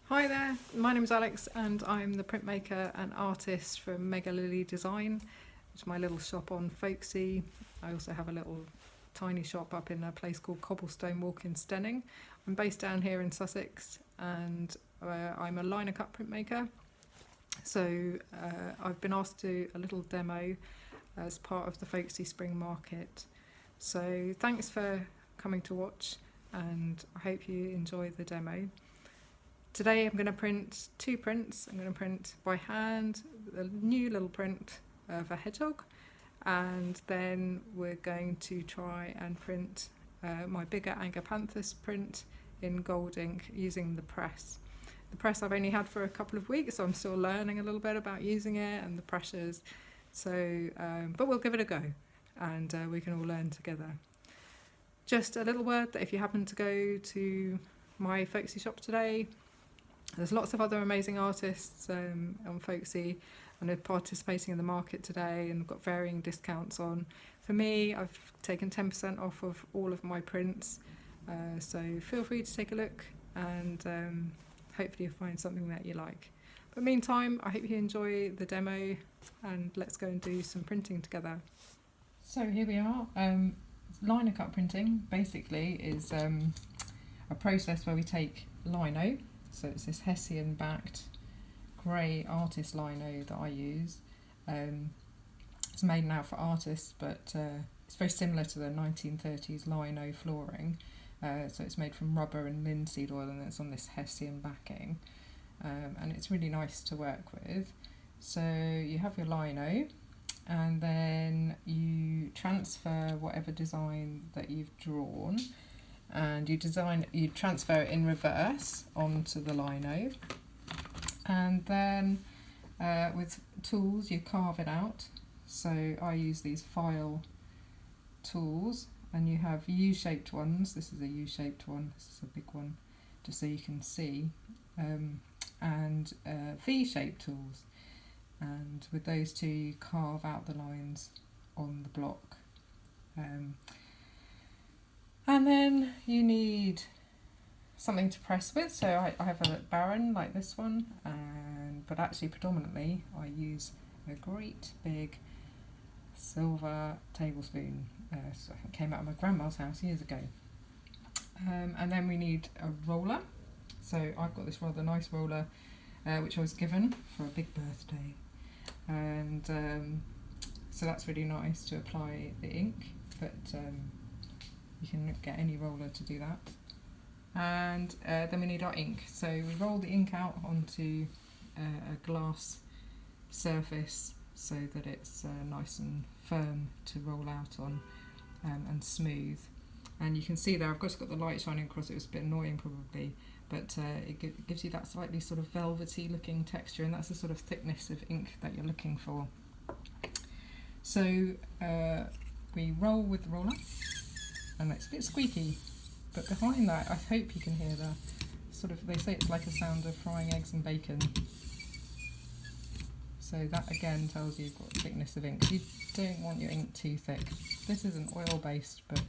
Hi there, my name's Alex and I'm the printmaker and artist from MegaLilyDesign, which is my little shop on Folksy. I also have a little tiny shop up in a place called Cobblestone Walk in Stenning. I'm based down here in Sussex and I'm a linocut printmaker. So I've been asked to do a little demo as part of the Folksy Spring Market. So thanks for coming to watch and I hope you enjoy the demo. Today I'm going to print two prints. I'm going to print by hand a new little print of a hedgehog, and then we're going to try and print my bigger Agapanthus print in gold ink using the press. The press I've only had for a couple of weeks, so I'm still learning a little bit about using it and the pressures. So, but we'll give it a go and we can all learn together. Just a little word that if you happen to go to my Folksy shop today, there's lots of other amazing artists on Folksy and they're participating in the market today and got varying discounts on. For me, I've taken 10% off of all of my prints, so feel free to take a look and hopefully you'll find something that you like. But meantime, I hope you enjoy the demo and let's go and do some printing together. So here we are. Linocut printing basically is a process where we take lino. So it's this Hessian backed grey artist lino that I use. It's made now for artists, but it's very similar to the 1930s lino flooring. So it's made from rubber and linseed oil and it's on this Hessian backing. And it's really nice to work with. So you have your lino and then you transfer whatever design that you've drawn. And you transfer it in reverse onto the lino, and then with tools you carve it out. So I use these file tools, and you have U-shaped ones. This is a U-shaped one, this is a big one, just so you can see, and V-shaped tools, and with those two you carve out the lines on the block. And then you need something to press with, so I have a barren like this one, but actually predominantly I use a great big silver tablespoon. So it came out of my grandma's house years ago. And then we need a roller. So I've got this rather nice roller which I was given for a big birthday, and so that's really nice to apply the ink, but you can get any roller to do that. And then we need our ink. So we roll the ink out onto a glass surface so that it's nice and firm to roll out on and smooth. And you can see there I've just got the light shining across it. It was a bit annoying probably, but it gives you that slightly sort of velvety looking texture, and that's the sort of thickness of ink that you're looking for. So we roll with the roller, and it's a bit squeaky, but behind that I hope you can hear the sort of, they say it's like a sound of frying eggs and bacon. So that again tells you you've got thickness of ink. You don't want your ink too thick. This is an oil based but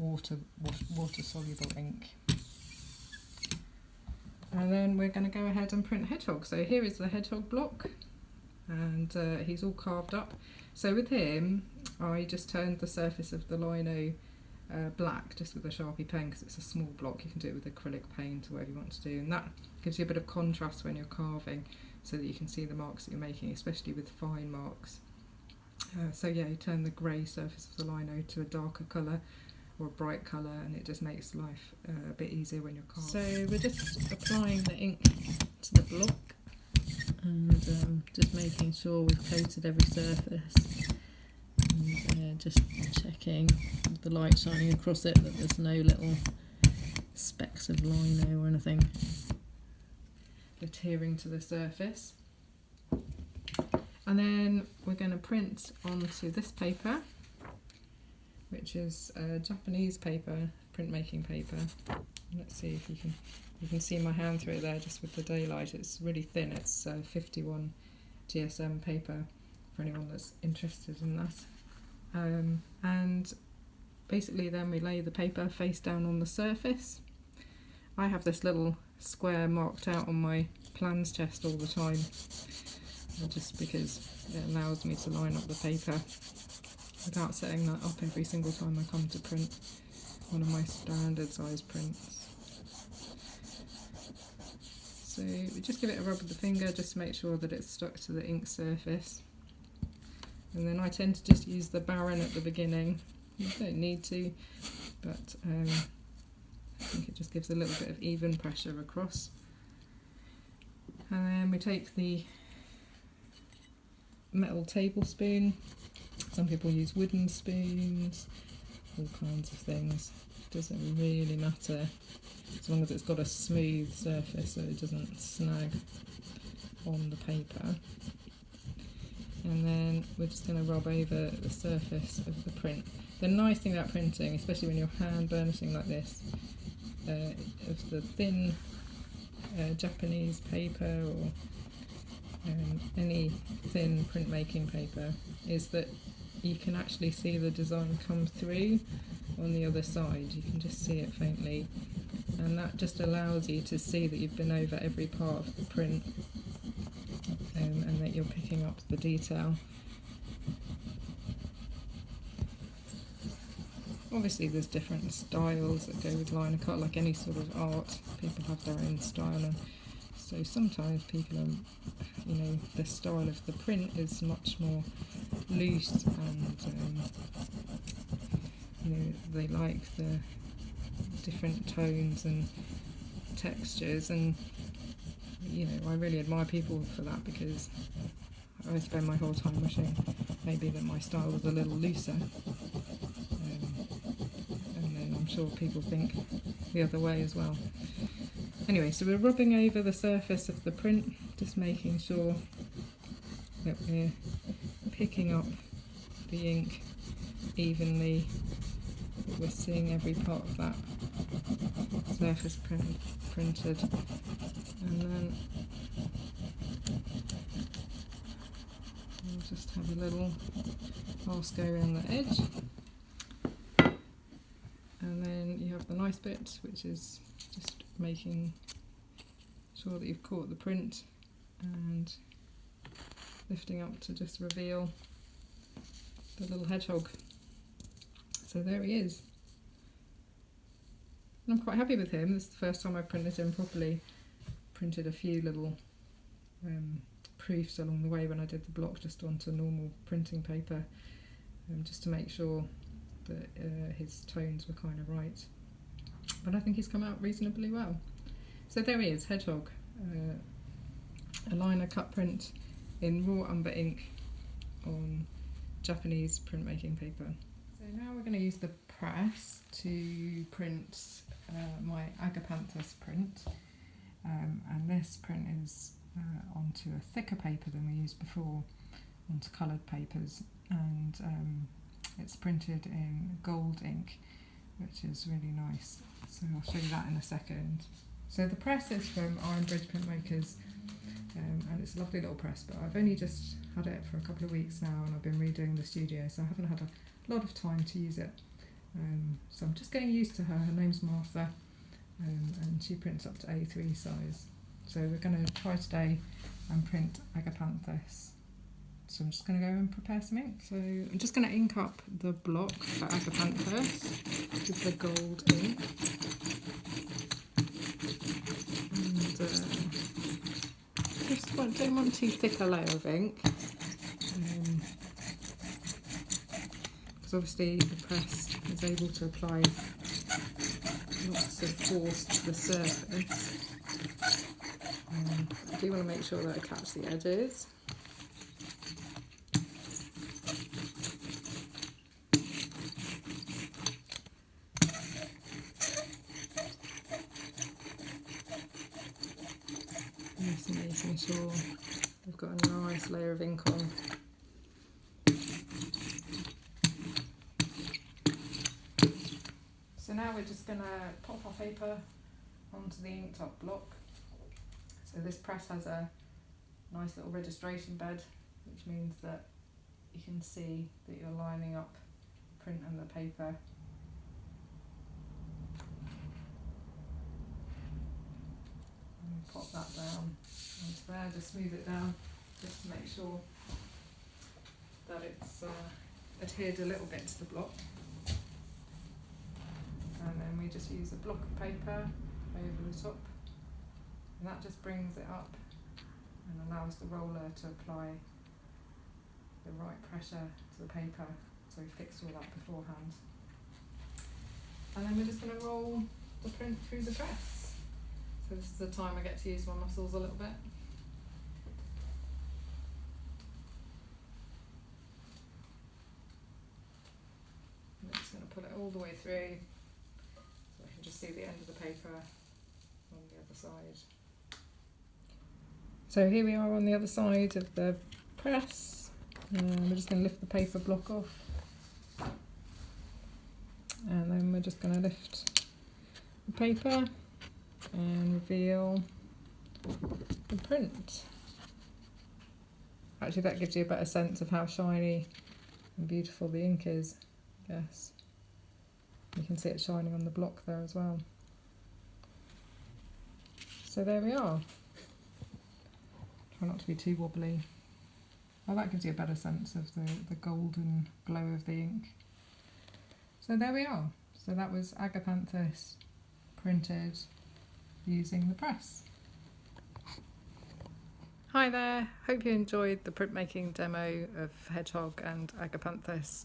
water soluble ink. And then we're going to go ahead and print Hedgehog. So here is the Hedgehog block, and he's all carved up. So with him I just turned the surface of the lino black just with a Sharpie pen because it's a small block. You can do it with acrylic paint or whatever you want to do, and that gives you a bit of contrast when you're carving so that you can see the marks that you're making, especially with fine marks. So yeah, you turn the grey surface of the lino to a darker colour or a bright colour, and it just makes life a bit easier when you're carving. So we're just applying the ink to the block and just making sure we've coated every surface, and just checking with the light shining across it that there's no little specks of lino or anything adhering to the surface. And then we're going to print onto this paper, which is Japanese paper, printmaking paper. Let's see if you can see my hand through it there just with the daylight. It's really thin. It's 51 GSM paper for anyone that's interested in that. And basically then we lay the paper face down on the surface. I have this little square marked out on my plans chest all the time, just because it allows me to line up the paper without setting that up every single time I come to print one of my standard size prints. So we just give it a rub with the finger just to make sure that it's stuck to the ink surface. And then I tend to just use the Baron at the beginning. You don't need to, but I think it just gives a little bit of even pressure across. And then we take the metal tablespoon. Some people use wooden spoons, all kinds of things. Doesn't really matter as long as it's got a smooth surface so it doesn't snag on the paper. And then we're just going to rub over the surface of the print. The nice thing about printing, especially when you're hand burnishing like this, of the thin Japanese paper or any thin printmaking paper, is that you can actually see the design come through on the other side. You can just see it faintly, and that just allows you to see that you've been over every part of the print, and that you're picking up the detail. Obviously there's different styles that go with linocut, like any sort of art. People have their own style, and so sometimes people are, the style of the print is much more loose, and they like the different tones and textures, and I really admire people for that, because I spend my whole time wishing maybe that my style was a little looser, and then I'm sure people think the other way as well. Anyway, so we're rubbing over the surface of the print, just making sure that we're picking up the ink evenly, that we're seeing every part of that surface printed, and then we'll just have a little pass go around the edge, and then you have the nice bit, which is just making sure that you've caught the print and lifting up to just reveal the little hedgehog. So there he is. And I'm quite happy with him. This is the first time I've printed him properly. Printed a few little proofs along the way when I did the block just onto normal printing paper, just to make sure that his tones were kind of right. But I think he's come out reasonably well. So there he is, Hedgehog, a linocut print in raw umber ink on Japanese printmaking paper. So now we're going to use the press to print my Agapanthus print, and this print is onto a thicker paper than we used before, onto coloured papers, and it's printed in gold ink, which is really nice. So I'll show you that in a second. So the press is from Iron Bridge Printmakers, and it's a lovely little press, but I've only just had it for a couple of weeks now, and I've been redoing the studio, so I haven't had a lot of time to use it. So I'm just getting used to her. Her name's Martha, and she prints up to A3 size. So we're going to try today and print Agapanthus. So I'm just going to go and prepare some ink. So I'm just going to ink up the block for Agapanthus with the gold ink. And don't want too thick a layer of ink, because obviously the press is able to apply lots of force to the surface. I do want to make sure that I catch the edges. Just making sure we've got a nice layer of ink on. So now we're just going to pop our paper onto the inked up block. So this press has a nice little registration bed, which means that you can see that you're lining up print and the paper. pop that down onto there, just smooth it down, just to make sure that it's adhered a little bit to the block. And then we just use a block of paper over the top, and that just brings it up and allows the roller to apply the right pressure to the paper. So we fixed all that beforehand. And then we're just going to roll the print through the press. So this is the time I get to use my muscles a little bit. I'm just going to put it all the way through so I can just see the end of the paper on the other side. So here we are on the other side of the press. We're just going to lift the paper block off. And then we're just going to lift the paper and reveal the print. Actually, that gives you a better sense of how shiny and beautiful the ink is, I guess. You can see it shining on the block there as well. So there we are. Try not to be too wobbly. Well, that gives you a better sense of the golden glow of the ink. So there we are. So that was Agapanthus printed using the press. Hi there, hope you enjoyed the printmaking demo of Hedgehog and Agapanthus,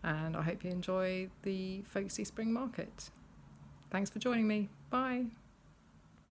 and I hope you enjoy the Folksy Spring Market. Thanks for joining me. Bye.